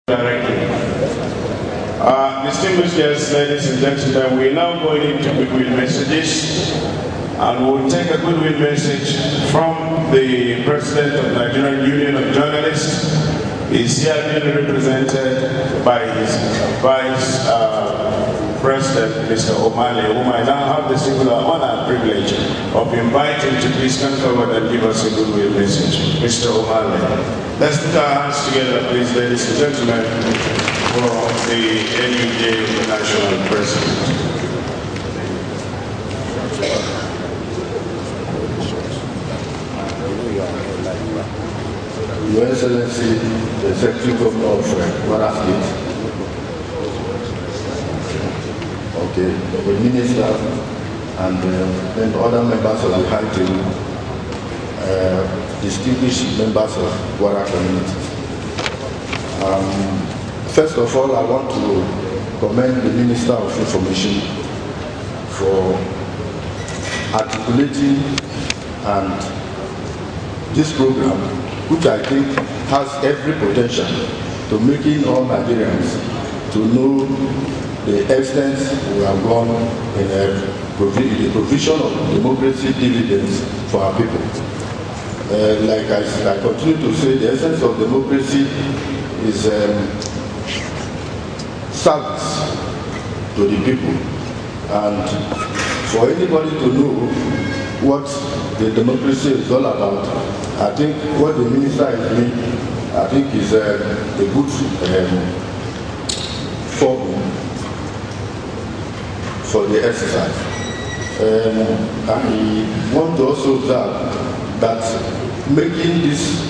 Directly. Distinguished guests, ladies and gentlemen, we're now going into goodwill messages, and we'll take a goodwill message from the President of the Nigerian Union of Journalists. He's here being represented by his Vice President, Mr. Omale, whom I now have the singular honor and privilege of inviting to please come forward and give us a goodwill message. Mr. Omale. Let's put our hands together, please, ladies and gentlemen, for the NUJ National President. Your Excellency, the Secretary Governor of Kwara State, okay, the Minister, and then other members of the High Table, distinguished members of Kwara community. First of all, I want to commend the Minister of Information for articulating and this program, which I think has every potential to making all Nigerians to know the extent we have gone in the provision of democracy dividends for our people. Like I continue to say, the essence of democracy is service to the people. And for anybody to know what the democracy is all about, I think what the minister is doing, I think is a good forum for the exercise. I want to also observe that making this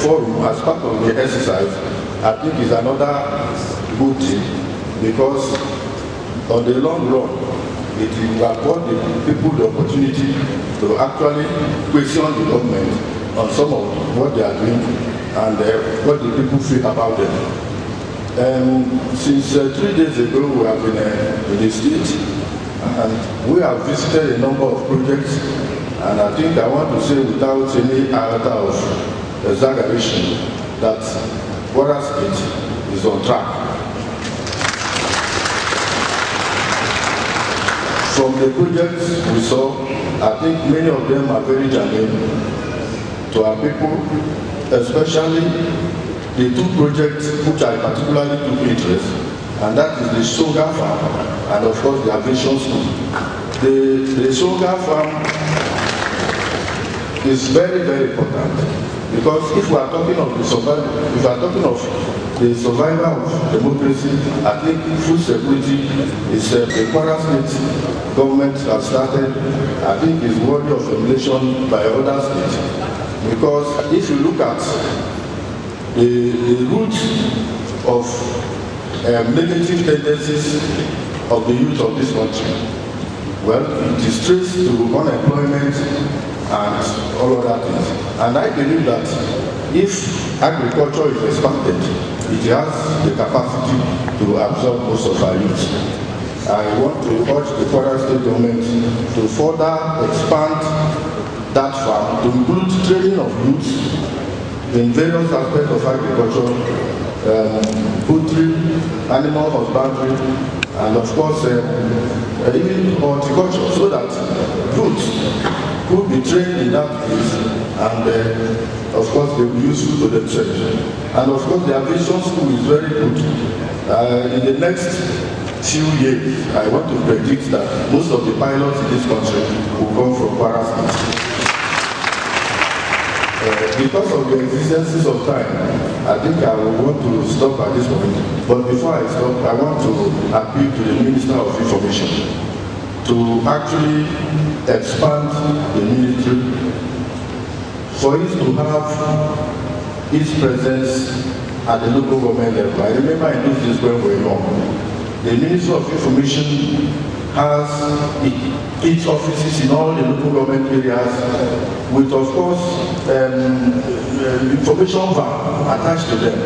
forum as part of the exercise, I think is another good thing, because on the long run, it will afford the people the opportunity to actually question the government on some of what they are doing and what the people feel about them. Since 3 days ago, we have been in the state, and we have visited a number of projects, and I think I want to say without any iota of exaggeration that Kwara State is on track. From the projects we saw, I think many of them are very germane to our people, especially the two projects which I particularly took interest, and that is the Sugar Farm and of course the aviation school. The Sugar Farm is very, very important, because if we are talking of the survival, of democracy, I think food security is the Kwara State government has started. I think is worthy of emulation by other states, because if you look at the roots of negative tendencies of the youth of this country, well, it is traced to unemployment and all other things. And I believe that if agriculture is expanded, it has the capacity to absorb most of our youth. I want to urge the Kwara State government to further expand that farm to include training of youth in various aspects of agriculture, poultry, animal husbandry, and of course even horticulture, so that youth could be trained in that place, and of course they will be useful to themselves. And of course the aviation school is very good. In the next few years, I want to predict that most of the pilots in this country will come from Kwara State. Because of the exigencies of time, I think I will want to stop at this point. But before I stop, I want to appeal to the Minister of Information to actually expand the military for it to have its presence at the local government level. I remember in those days when we were young, the Ministry of Information has its offices in all the local government areas with, of course, information van attached to them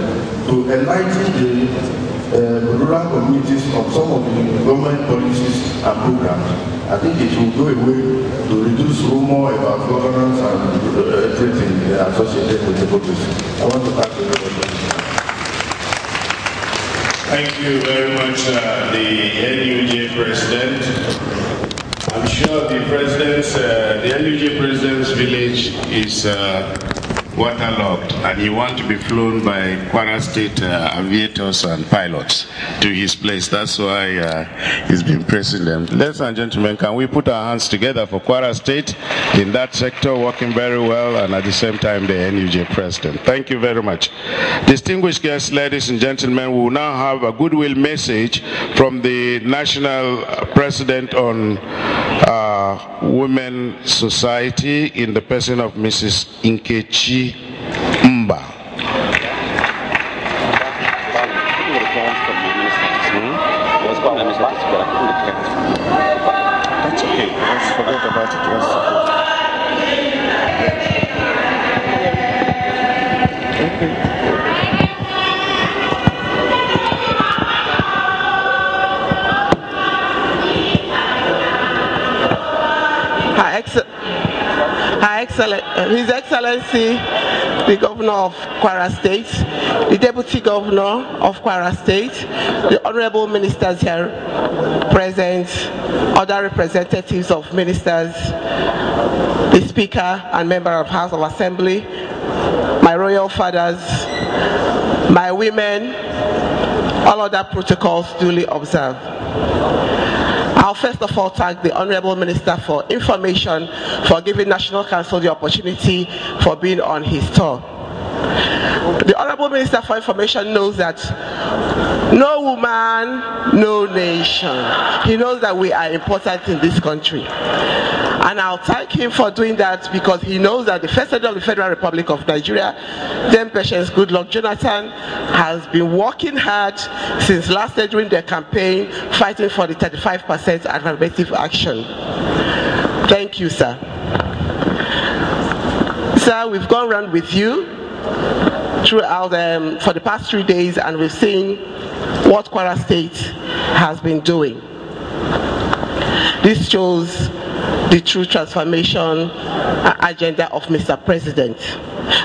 to enlighten the rural communities on some of the government policies and programs. I think it will go a way to reduce rumor about governance and everything associated with democracy. I want to thank you very much. Thank you very much, the NUJ President. I'm sure the NUJ President's village is waterlogged, and he wants to be flown by Kwara State aviators and pilots to his place. That's why he's been pressing them. Ladies and gentlemen, can we put our hands together for Kwara State in that sector, working very well, and at the same time the NUJ President. Thank you very much. Distinguished guests, ladies and gentlemen, we will now have a goodwill message from the National President on Women Society in the person of Mrs. Nkechi Mba. That's okay. Let's forget about it. His Excellency, the Governor of Kwara State, the Deputy Governor of Kwara State, the Honorable Ministers here present, other representatives of ministers, the Speaker and Member of House of Assembly, my royal fathers, my women, all other protocols duly observed. I'll first of all thank the Honorable Minister for Information for giving National Council the opportunity for being on his tour. The Honorable Minister for Information knows that no woman, no nation. He knows that we are important in this country. And I'll thank him for doing that because he knows that the First Lady of the Federal Republic of Nigeria, then Patience Goodluck Jonathan, has been working hard since last year during their campaign, fighting for the 35% affirmative action. Thank you, sir. Sir, we've gone around with you throughout for the past 3 days, and we've seen what Kwara State has been doing. This shows the true transformation agenda of Mr. President.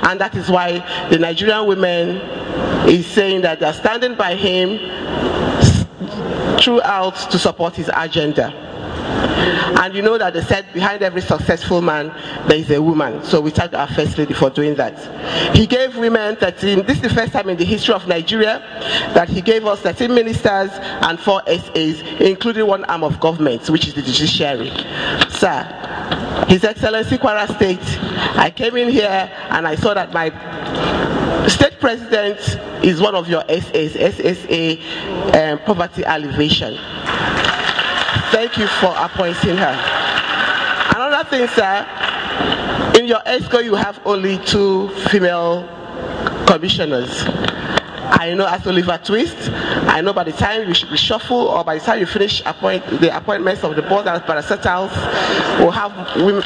And that is why the Nigerian women is saying that they're standing by him throughout to support his agenda. And you know that they said behind every successful man there is a woman. So we thank our First Lady for doing that. He gave women 13, this is the first time in the history of Nigeria that he gave us 13 ministers and 4 SAs, including one arm of government, which is the judiciary. Sir, His Excellency Kwara State, I came in here and I saw that my state president is one of your SAs, SSA, poverty alleviation. Thank you for appointing her. Another thing, sir, in your ESCO you have only 2 female commissioners. I know as Oliver Twist, I know by the time you reshuffle or by the time you finish the appointments of the board and parastatals, we'll have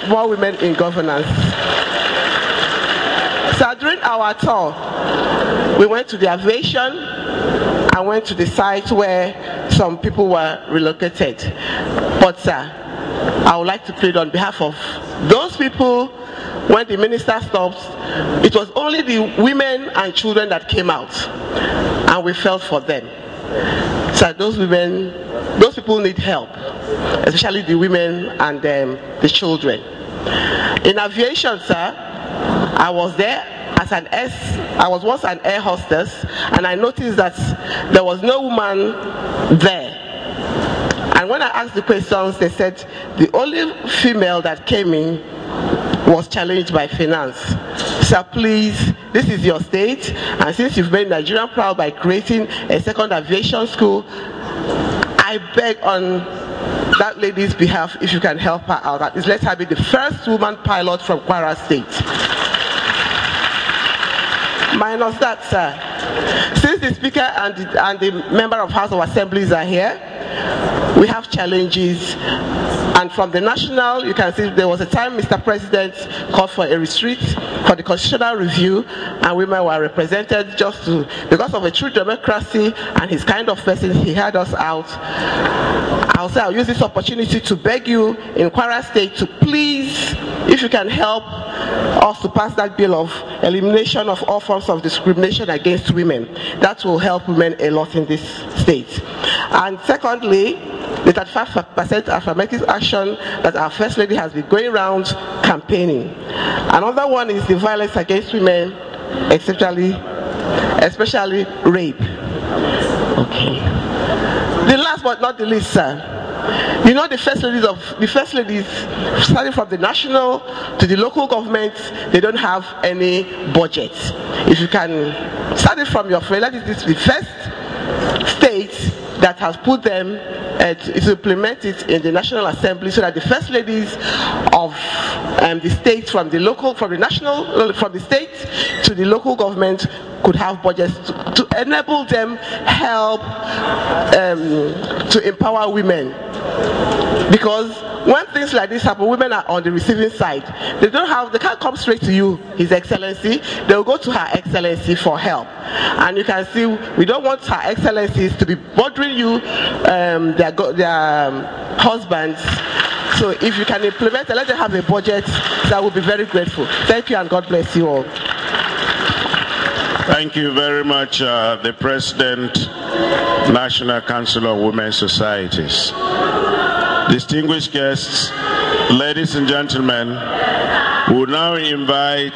more women in governance. So during our tour, we went to the aviation and went to the site where some people were relocated. But sir, I would like to plead on behalf of those people. When the minister stopped, it was only the women and children that came out, and we felt for them. So those women, those people need help, especially the women and the children. In aviation, sir, I was there as I was once an air hostess, and I noticed that there was no woman there. And when I asked the questions, they said the only female that came in was challenged by finance. So please, this is your state, and since you've made Nigeria proud by creating a second aviation school, I beg on that lady's behalf if you can help her out. That is, let her be the first woman pilot from Kwara State. Minus that, sir, since the Speaker and the Member of House of Assemblies are here, we have challenges. And from the national, you can see there was a time Mr. President called for a retreat for the constitutional review, and women were represented just to, because of a true democracy and his kind of person, he had us out. I'll use this opportunity to beg you in Kwara State to please, if you can help us to pass that bill of elimination of all forms of discrimination against women. That will help women a lot in this state. And secondly, the 35% affirmative action that our First Lady has been going around campaigning. Another one is the violence against women, especially rape. Okay. The last but not the least, sir. You know, the first ladies, starting from the national to the local government, they don't have any budget. If you can, starting from your friend, that is the first state that has put them to implement it in the National Assembly, so that the first ladies of the state, from the state to the local government, could have budgets to enable them help to empower women. Because when things like this happen, women are on the receiving side. They can't come straight to you, His Excellency. They'll go to Her Excellency for help. And you can see, we don't want Her Excellencies to be bothering you, their husbands. So if you can implement and let them have a budget, that would be very grateful. Thank you, and God bless you all. Thank you very much, the President, National Council of Women's Societies. Distinguished guests, ladies and gentlemen, we will now invite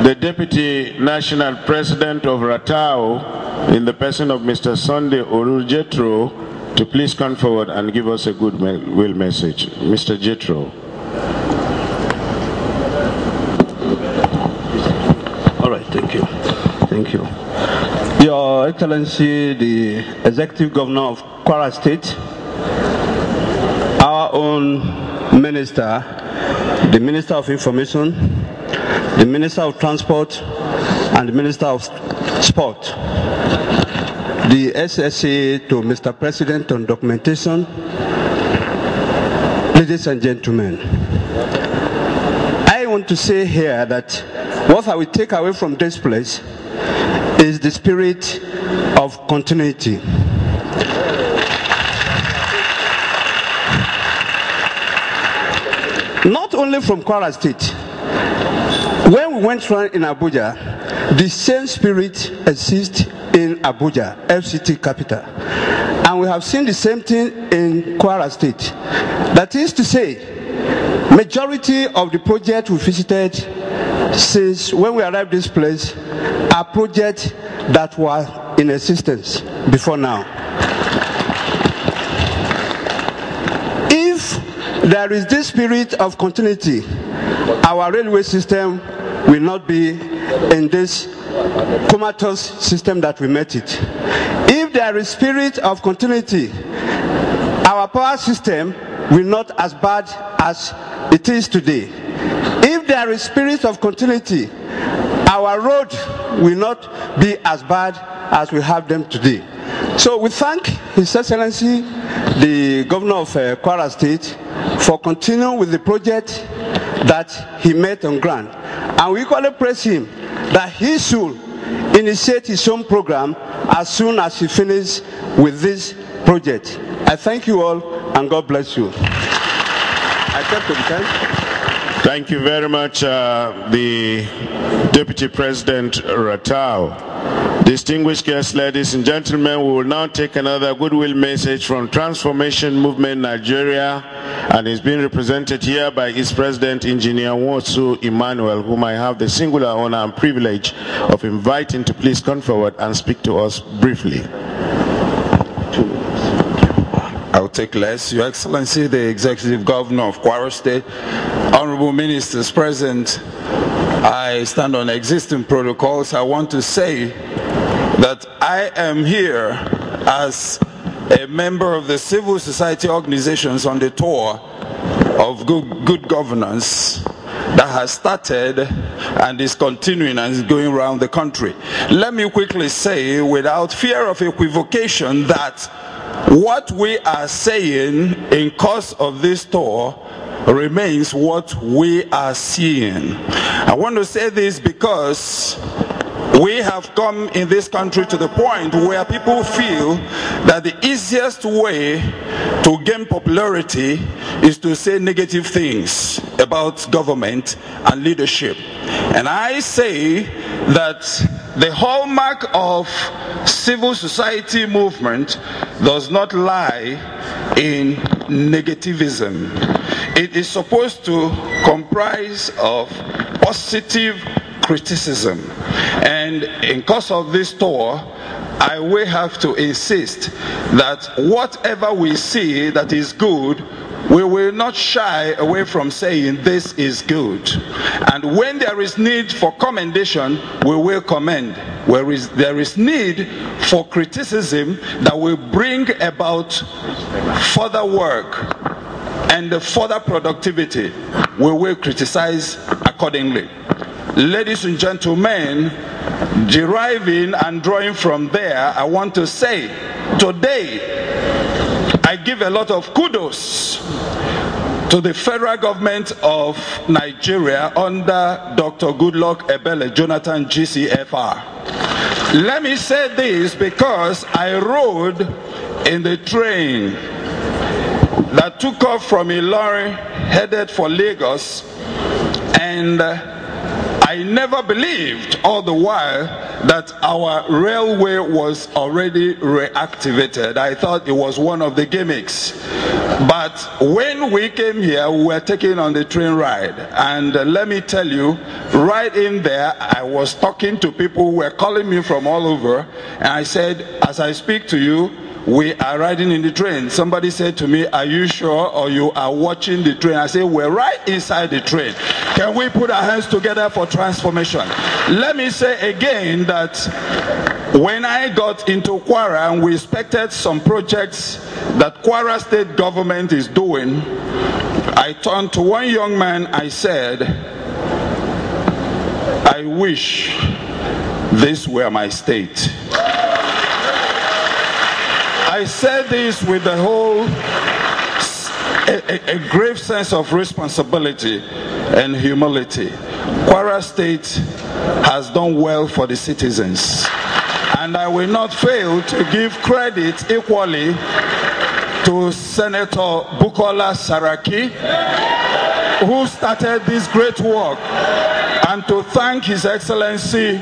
the Deputy National President of Ratao, in the person of Mr. Sunday Olu Jethro, to please come forward and give us a goodwill message. Mr. Jethro. All right, thank you. Thank you. Your Excellency, the Executive Governor of Kwara State, our own Minister, the Minister of Information, the Minister of Transport, and the Minister of Sport, the SSA to Mr. President on documentation, ladies and gentlemen, I want to say here that what I will take away from this place is the spirit of continuity. Not only from Kwara State. When we went around in Abuja, the same spirit exists in Abuja, FCT capital. And we have seen the same thing in Kwara State. That is to say, majority of the projects we visited since when we arrived this place are projects that were in existence before now. If there is this spirit of continuity, our railway system will not be in this comatose system that we met it. If there is spirit of continuity, our power system will not as bad as it is today. If there is spirit of continuity, our road will not be as bad as we have them today. So we thank His Excellency, the Governor of Kwara State, for continuing with the project that he made on ground. And we equally praise him that he should initiate his own program as soon as he finishes with this project. I thank you all, and God bless you. Thank you very much, the Deputy President Ratao. Distinguished guests, ladies and gentlemen, we will now take another goodwill message from Transformation Movement Nigeria, and is being represented here by its President, Engineer Nwosu Emmanuel, whom I have the singular honor and privilege of inviting to please come forward and speak to us briefly. I will take less. Your Excellency, the Executive Governor of Kwara State, Honorable Ministers present, I stand on existing protocols. I want to say that I am here as a member of the civil society organizations on the tour of good governance that has started and is continuing and is going around the country. Let me quickly say, without fear of equivocation, that what we are saying in course of this tour remains what we are seeing. I want to say this because We have come in this country to the point where people feel that the easiest way to gain popularity is to say negative things about government and leadership. And I say that the hallmark of civil society movement does not lie in negativism. It is supposed to comprise of positive criticism. And in course of this tour, I will have to insist that whatever we see that is good, we will not shy away from saying this is good. And when there is need for commendation, we will commend. Where there is need for criticism that will bring about further work and further productivity, we will criticize accordingly. Ladies and gentlemen, deriving and drawing from there, I want to say, today, I give a lot of kudos to the federal government of Nigeria under Dr. Goodluck Ebele Jonathan GCFR. Let me say this because I rode in the train that took off from Ilorin headed for Lagos, and I never believed all the while that our railway was already reactivated. I thought it was one of the gimmicks. But when we came here, we were taken on the train ride. And let me tell you, right in there, I was talking to people who were calling me from all over. And I said, as I speak to you, we are riding in the train. Somebody said to me, are you sure, or you are watching the train? I said, we're right inside the train. Can we put our hands together for transformation? Let me say again that when I got into Kwara and we inspected some projects that Kwara state government is doing, I turned to one young man, I said, I wish this were my state. I said this with the whole, a grave sense of responsibility and humility. Kwara State has done well for the citizens. And I will not fail to give credit equally to Senator Bukola Saraki, who started this great work, and to thank His Excellency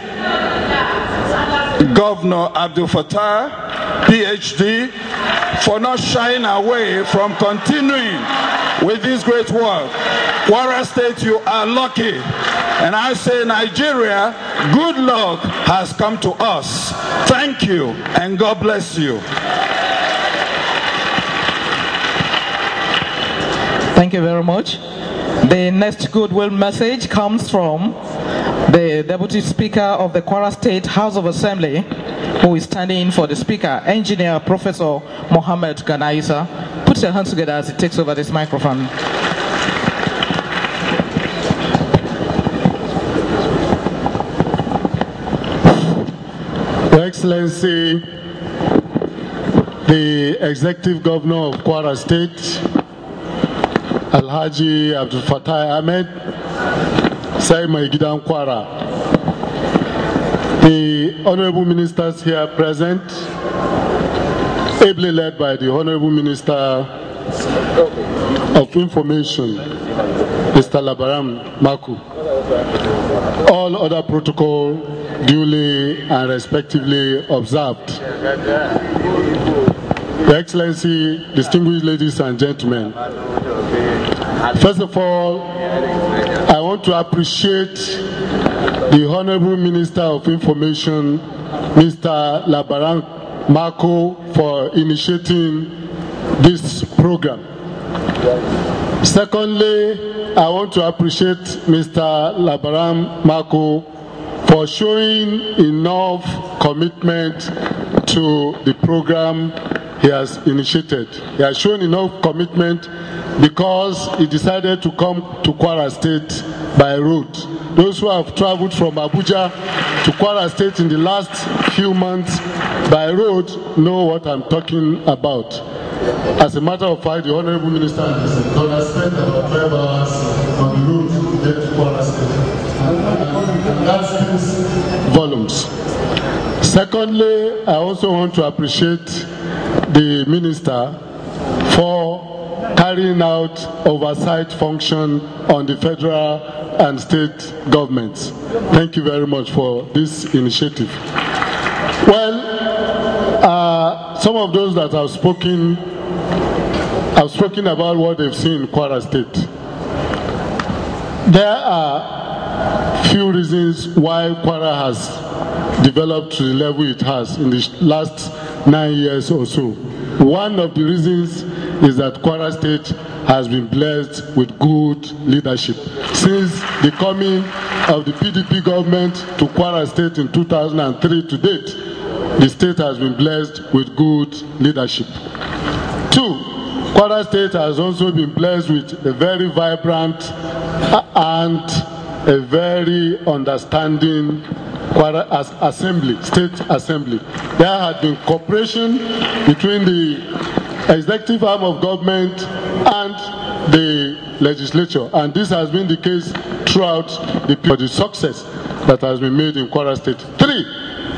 Governor Abdul Fattah, PhD, for not shying away from continuing with this great work. Kwara State, you are lucky. And I say, Nigeria, good luck has come to us. Thank you, and God bless you. Thank you very much. The next goodwill message comes from the Deputy Speaker of the Kwara State House of Assembly, who is standing in for the Speaker, Engineer Professor Mohammed Ganaisa. Put your hands together as he takes over this microphone. Your Excellency, the Executive Governor of Kwara State, Alhaji Abdul Fattah Ahmed, Saima Igidan Kwara, the Honorable Ministers here present, ably led by the Honorable Minister of Information, Mr. Labaran Maku, all other protocol duly and respectively observed. Your Excellency, distinguished ladies and gentlemen, first of all, I want to appreciate the Honorable Minister of Information, Mr. Labaran Marco, for initiating this program. Secondly, I want to appreciate Mr. Labaran Marco for showing enough commitment to the program he has initiated. He has shown enough commitment because he decided to come to Kwara State by road. Those who have traveled from Abuja to Kwara State in the last few months by road know what I'm talking about. As a matter of fact, the Honorable Minister has spent about 12 hours on the road to get to Kwara State. And that speaks volumes. Secondly, I also want to appreciate the minister for carrying out oversight function on the federal and state governments. Thank you very much for this initiative. Well, some of those that have spoken about what they've seen in Kwara State. There are few reasons why Kwara has developed to the level it has in the last 9 years or so. One of the reasons is that Kwara State has been blessed with good leadership. Since the coming of the PDP government to Kwara State in 2003 to date, the state has been blessed with good leadership. Two, Kwara State has also been blessed with a very vibrant and a very understanding Kwara assembly, state assembly. There had been cooperation between the executive arm of government and the legislature, and this has been the case throughout the success that has been made in Kwara State. Three,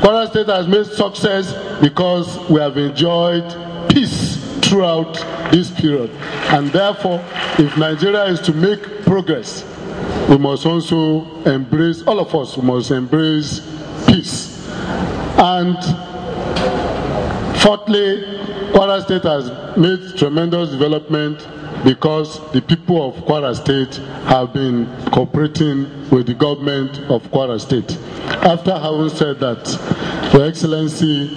Kwara State has made success because we have enjoyed peace throughout this period, and therefore, if Nigeria is to make progress, we must also embrace, all of us must embrace peace. And fourthly, Kwara State has made tremendous development because the people of Kwara State have been cooperating with the government of Kwara State. After having said that, Your Excellency,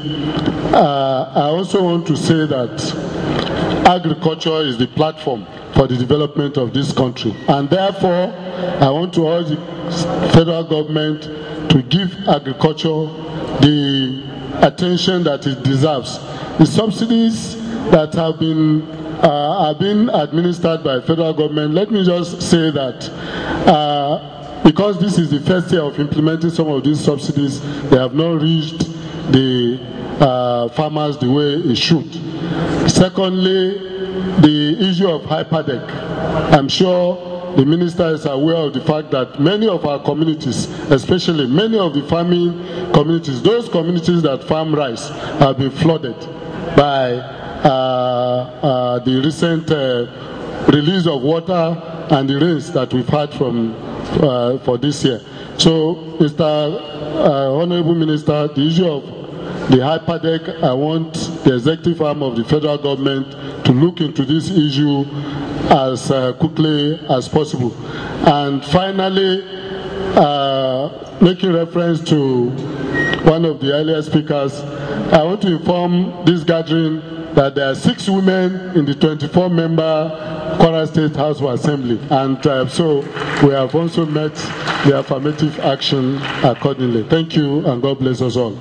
I also want to say that agriculture is the platform for the development of this country, and therefore I want to urge the federal government to give agriculture the attention that it deserves. The subsidies that have been administered by federal government, let me just say that because this is the first year of implementing some of these subsidies, they have not reached the farmers the way it should. Secondly, the issue of hyperdeck. I'm sure the minister is aware of the fact that many of our communities, especially many of the farming communities, those communities that farm rice, have been flooded by the recent release of water and the rains that we've had from for this year. So, Mr. Honorable Minister, the issue of the hyperdeck, I want the executive arm of the federal government to look into this issue as quickly as possible. And finally, making reference to one of the earlier speakers, I want to inform this gathering that there are 6 women in the 24-member Kwara State House of Assembly, and so we have also met the affirmative action accordingly. Thank you, and God bless us all.